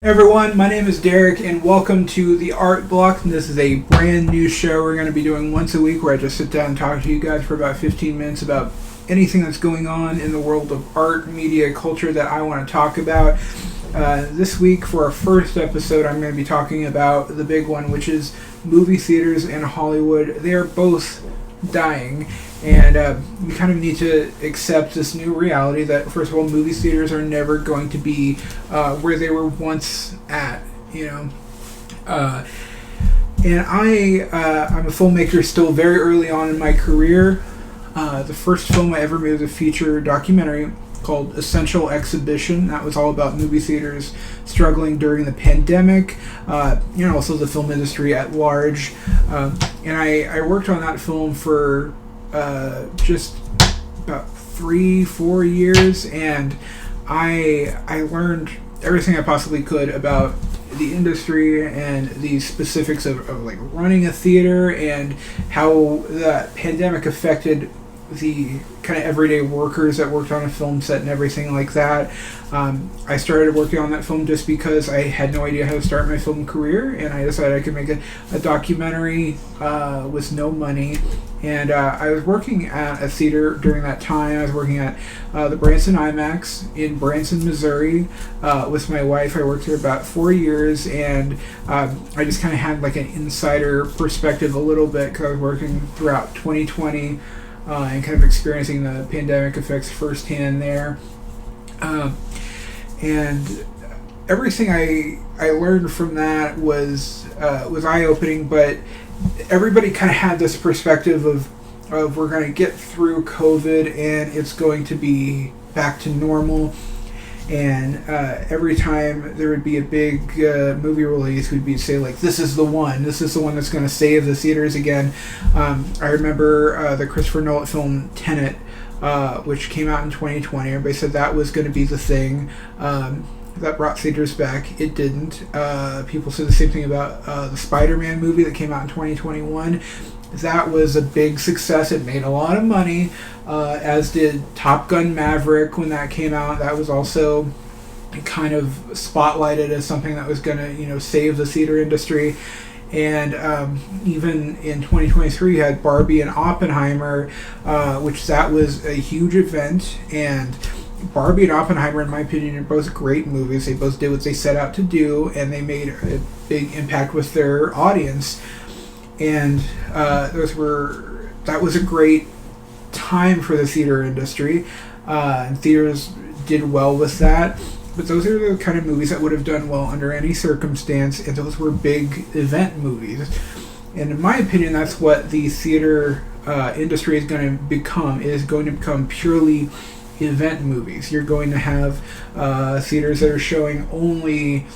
Everyone, my name is Derek, and welcome to the Art Block. This is a brand new show we're going to be doing once a week, where I just sit down and talk to you guys for about 15 minutes about anything that's going on in the world of art, media, culture that I want to talk about. This week, for our first episode, I'm going to be talking about the big one, which is movie theaters in Hollywood. They are both dying, and we kind of need to accept this new reality that, first of all, movie theaters are never going to be where they were once at, and I'm a filmmaker still very early on in my career. The first film I ever made was a feature documentary called Essential Exhibition. That was all about movie theaters struggling during the pandemic, also the film industry at large. And I worked on that film for just about 3-4 years, and I learned everything I possibly could about the industry and the specifics of like running a theater and how the pandemic affected the kind of everyday workers that worked on a film set and everything like that. I started working on that film just because I had no idea how to start my film career, and I decided I could make a documentary with no money. And I was working at a theater during that time. I was working at the Branson IMAX in Branson, Missouri, with my wife. I worked there about 4 years, and I just kind of had like an insider perspective a little bit because I was working throughout 2020 and kind of experiencing the pandemic effects firsthand there. And everything I learned from that was eye-opening, but everybody kind of had this perspective of we're going to get through COVID and it's going to be back to normal. And every time there would be a big movie release, we'd say like, this is the one that's going to save the theaters again. I remember the Christopher Nolan film Tenet, which came out in 2020. Everybody said that was going to be the thing that brought theaters back. It didn't. People said the same thing about the Spider-Man movie that came out in 2021. That was a big success. It made a lot of money, as did Top Gun Maverick when that came out. That was also kind of spotlighted as something that was going to, save the theater industry. And even in 2023, you had Barbie and Oppenheimer, which that was a huge event. And Barbie and Oppenheimer, in my opinion, are both great movies. They both did what they set out to do, and they made a big impact with their audience. And that was a great time for the theater industry, and theaters did well with that. But those are the kind of movies that would have done well under any circumstance, and those were big event movies. And in my opinion, that's what the theater industry is going to become. It is going to become purely event movies. You're going to have theaters that are showing only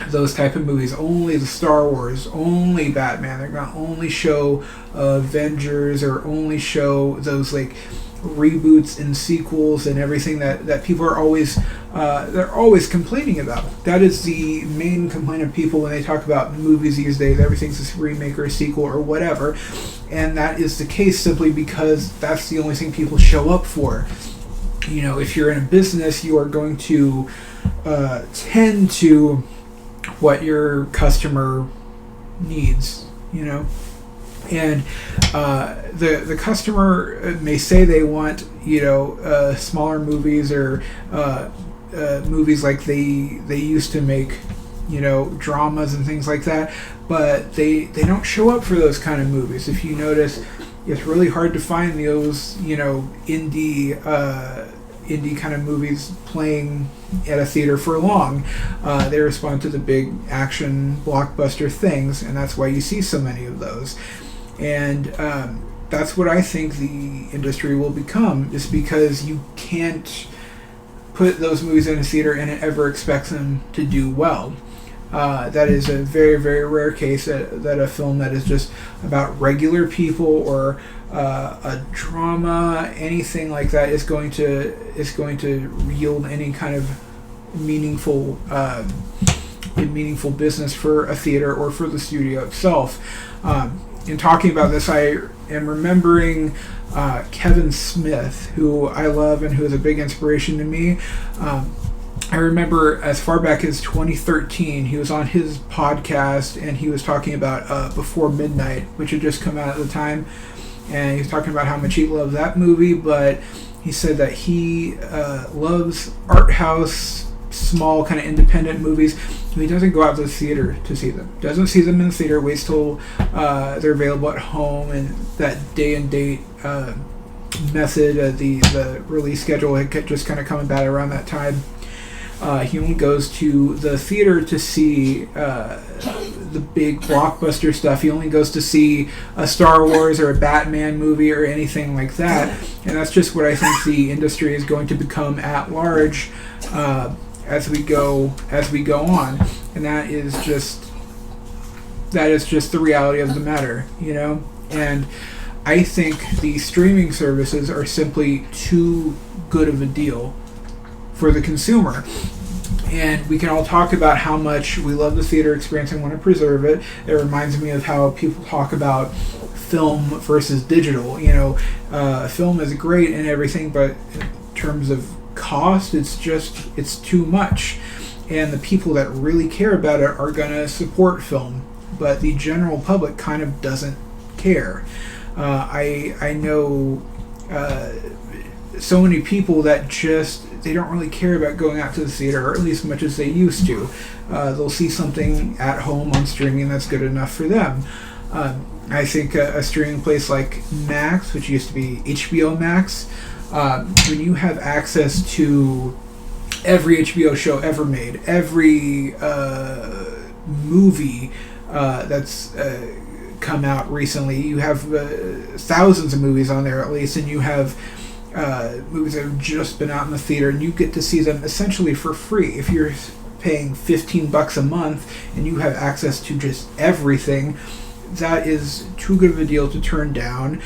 those type of movies, only the Star Wars, only Batman. They're going to only show Avengers, or only show those like reboots and sequels and everything that people are always they're always complaining about. That is the main complaint of people when they talk about movies these days. Everything's a remake or a sequel or whatever, and that is the case simply because that's the only thing people show up for. If you're in a business, you are going to tend to what your customer needs, and the customer may say they want, smaller movies, or movies like they used to make, dramas and things like that, but they don't show up for those kind of movies. If you notice, it's really hard to find those, indie kind of movies playing at a theater for long. They respond to the big action blockbuster things, and that's why you see so many of those. And that's what I think the industry will become, is because you can't put those movies in a theater and ever expect them to do well. That is a very, very rare case that a film that is just about regular people, or a drama, anything like that, is going to yield any kind of meaningful business for a theater or for the studio itself. In talking about this, I am remembering Kevin Smith, who I love and who is a big inspiration to me. I remember as far back as 2013, he was on his podcast and he was talking about Before Midnight, which had just come out at the time. And he was talking about how much he loved that movie, but he said that he loves art house, small kind of independent movies. He doesn't go out to the theater to see them. Doesn't see them in the theater. Waits till they're available at home, and that day and date method, the release schedule had just kind of come about around that time. He only goes to the theater to see the big blockbuster stuff. He only goes to see a Star Wars or a Batman movie or anything like that. And that's just what I think the industry is going to become at large as we go on. And that is just the reality of the matter, you know? And I think the streaming services are simply too good of a deal for the consumer. And we can all talk about how much we love the theater experience and want to preserve it. It reminds me of how people talk about film versus digital. You know, film is great and everything, but in terms of cost, it's too much. And the people that really care about it are going to support film, but the general public kind of doesn't care. I know so many people that they don't really care about going out to the theater, or at least as much as they used to. They'll see something at home on streaming that's good enough for them. I think a streaming place like Max, which used to be HBO Max, when you have access to every HBO show ever made, every movie that's come out recently, you have thousands of movies on there at least, and you have movies that have just been out in the theater, and you get to see them essentially for free. If you're paying $15 a month and you have access to just everything, that is too good of a deal to turn down.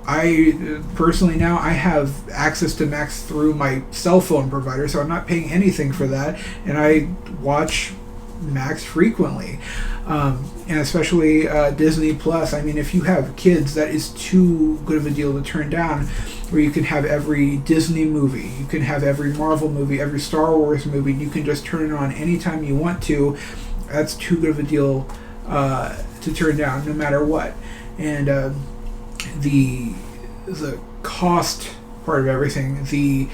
I personally now I have access to Max through my cell phone provider, so I'm not paying anything for that, and I watch Max frequently. And especially Disney Plus. I mean, if you have kids, that is too good of a deal to turn down, where you can have every Disney movie, you can have every Marvel movie, every Star Wars movie, you can just turn it on anytime you want to. That's too good of a deal to turn down, no matter what. And the cost part of everything, the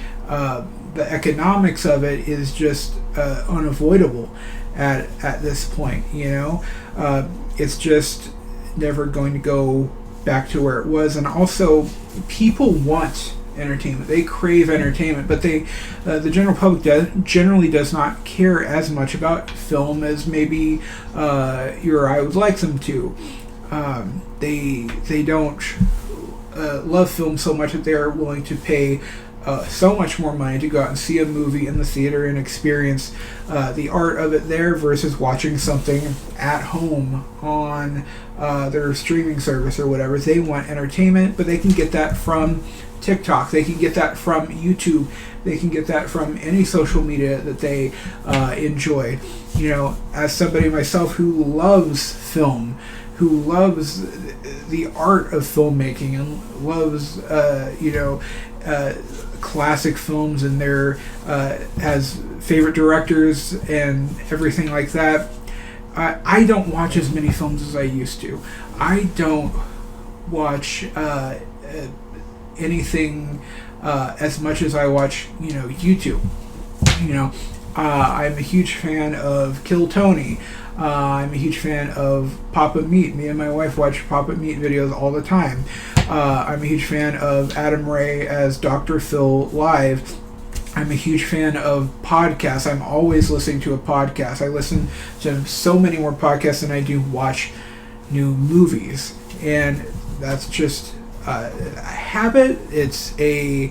economics of it is just unavoidable at this point, you know. It's just never going to go back to where it was. And also, people want entertainment. They crave entertainment, but the general public generally does not care as much about film as maybe you or I would like them to. They don't love film so much that they're willing to pay so much more money to go out and see a movie in the theater and experience the art of it there versus watching something at home on their streaming service or whatever. They want entertainment, but they can get that from TikTok. They can get that from YouTube. They can get that from any social media that they enjoy. You know, as somebody myself who loves film, who loves the art of filmmaking and loves, classic films and their has favorite directors and everything like that. I don't watch as many films as I used to. I don't watch anything as much as I watch, YouTube. I'm a huge fan of Kill Tony. I'm a huge fan of Papa Meat. Me and my wife watch Papa Meat videos all the time. I'm a huge fan of Adam Ray as Dr. Phil live. I'm a huge fan of podcasts. I'm always listening to a podcast. I listen to so many more podcasts than I do watch new movies. And that's just a habit. It's a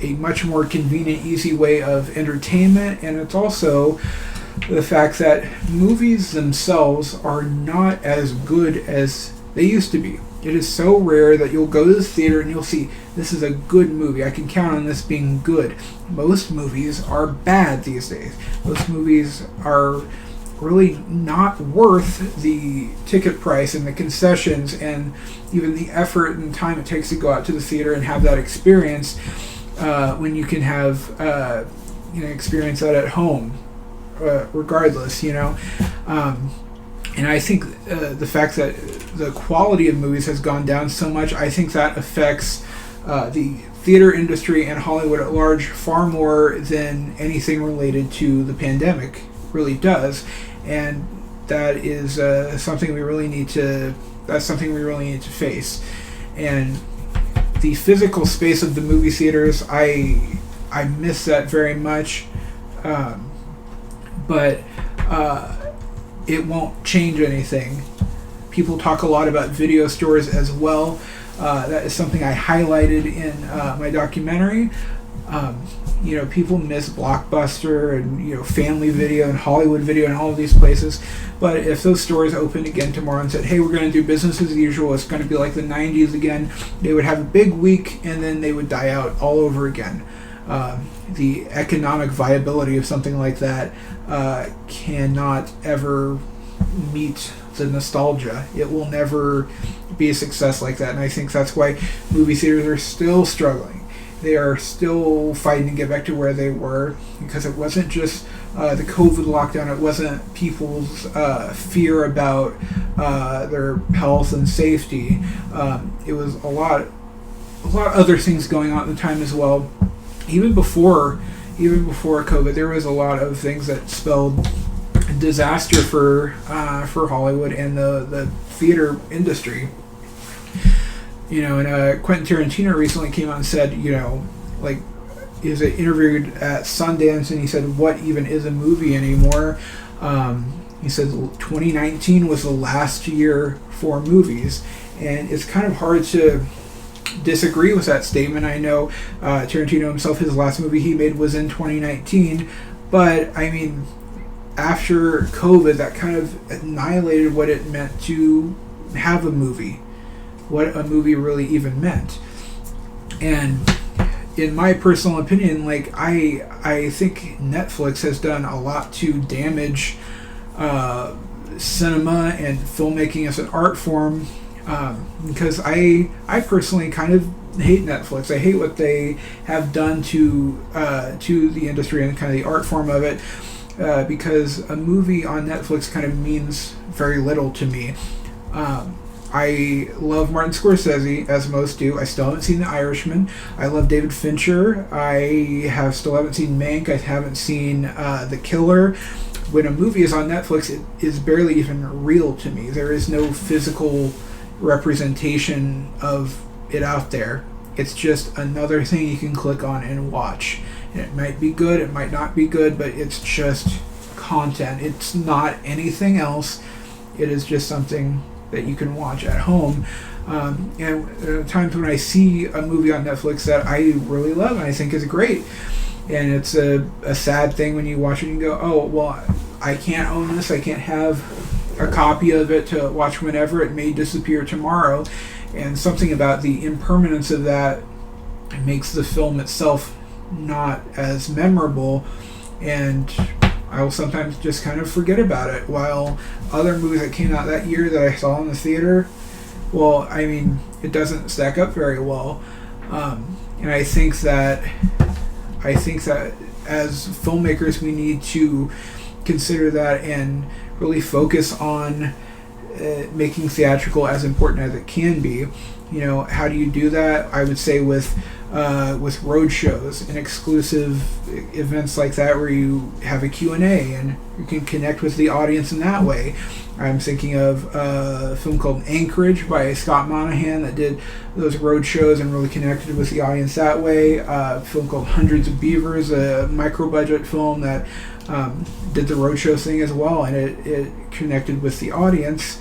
much more convenient, easy way of entertainment. And it's also the fact that movies themselves are not as good as they used to be. It is so rare that you'll go to the theater and you'll see, this is a good movie. I can count on this being good. Most movies are bad these days. Most movies are really not worth the ticket price and the concessions and even the effort and time it takes to go out to the theater and have that experience when you can have experience that at home, regardless. And I think the fact that the quality of movies has gone down so much, I think that affects the theater industry and Hollywood at large far more than anything related to the pandemic really does. And that is something we really need to. That's something we really need to face. And the physical space of the movie theaters, I miss that very much. But it won't change anything. People talk a lot about video stores as well. That is something I highlighted in my documentary. People miss Blockbuster and Family Video and Hollywood Video and all of these places. But if those stores opened again tomorrow and said, "Hey, we're going to do business as usual. It's going to be like the '90s again," they would have a big week and then they would die out all over again. The economic viability of something like that cannot ever meet the nostalgia. It will never be a success like that, and I think that's why movie theaters are still struggling. They are still fighting to get back to where they were, because it wasn't just the COVID lockdown. It wasn't people's fear about their health and safety. It was a lot of other things going on at the time as well. Even before COVID, there was a lot of things that spelled disaster for Hollywood and the theater industry. And Quentin Tarantino recently came out and said, he was interviewed at Sundance, and he said, "What even is a movie anymore?" He said 2019 was the last year for movies, and it's kind of hard to disagree with that statement. I know Tarantino himself, his last movie he made was in 2019, but I mean, after COVID, that kind of annihilated what it meant to have a movie, what a movie really even meant. And in my personal opinion, I think Netflix has done a lot to damage cinema and filmmaking as an art form, because I personally kind of hate Netflix. I hate what they have done to the industry and kind of the art form of it, because a movie on Netflix kind of means very little to me. I love Martin Scorsese, as most do. I still haven't seen The Irishman. I love David Fincher. I still haven't seen Mank. I haven't seen The Killer. When a movie is on Netflix, it is barely even real to me. There is no physical representation of it out there. It's just another thing you can click on and watch. And it might be good, it might not be good, but it's just content. It's not anything else. It is just something that you can watch at home. And times when I see a movie on Netflix that I really love and I think is great, and it's a sad thing when you watch it and go, "Oh, well, I can't own this. I can't have a copy of it to watch whenever. It may disappear tomorrow." And something about the impermanence of that makes the film itself not as memorable, and I will sometimes just kind of forget about it. While other movies that came out that year that I saw in the theater, well, I mean, it doesn't stack up very well. And I think that as filmmakers, we need to consider that and really focus on making theatrical as important as it can be. How do you do that? I would say with road shows and exclusive events like that, where you have a Q&A and you can connect with the audience in that way. I'm thinking of a film called Anchorage by Scott Monahan that did those road shows and really connected with the audience that way. A film called Hundreds of Beavers, a micro-budget film that did the roadshow thing as well, and it connected with the audience.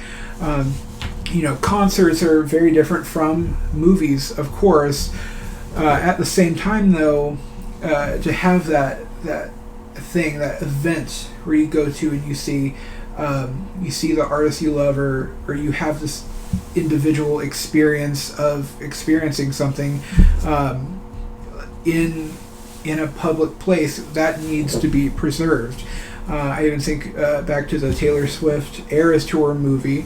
Concerts are very different from movies, of course. At the same time, though, to have that thing, that event where you go to and you see the artist you love, or you have this individual experience of experiencing something in a public place, that needs to be preserved. I even think back to the Taylor Swift Eras Tour movie,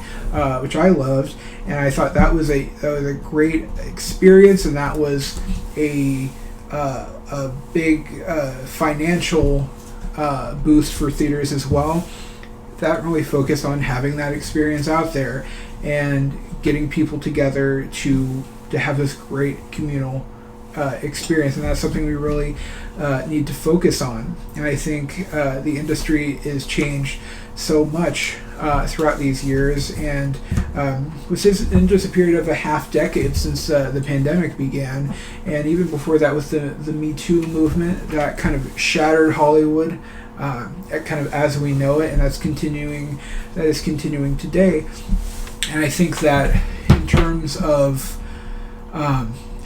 which I loved, and I thought that was a great experience, and that was a a big financial boost for theaters as well. That really focused on having that experience out there and getting people together to have this great communal experience, and that's something we really need to focus on. And I think the industry is changed so much throughout these years, and which is in just a period of a half decade since the pandemic began, and even before that with the Me Too movement that kind of shattered Hollywood kind of as we know it, and that is continuing today. And I think that in terms of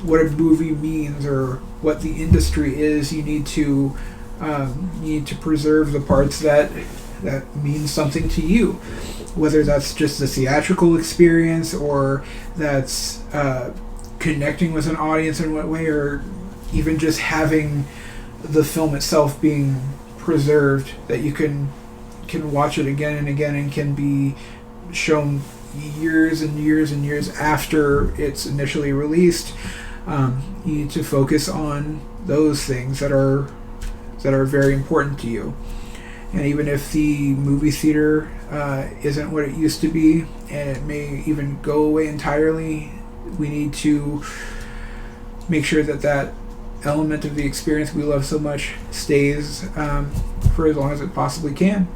what a movie means or what the industry is, you need to preserve the parts that mean something to you, whether that's just the theatrical experience or that's connecting with an audience in what way, or even just having the film itself being preserved, that you can watch it again and again and can be shown years and years and years after it's initially released. You need to focus on those things that are very important to you. And even if the movie theater isn't what it used to be, and it may even go away entirely, we need to make sure that element of the experience we love so much stays for as long as it possibly can.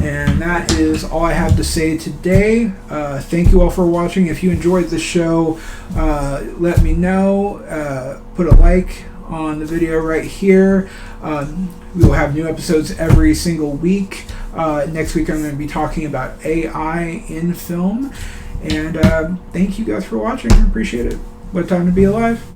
And that is all I have to say today. Thank you all for watching. If you enjoyed the show, let me know. Put a like on the video right here. We will have new episodes every single week. Next week I'm going to be talking about AI in film. And thank you guys for watching. I appreciate it. What a time to be alive.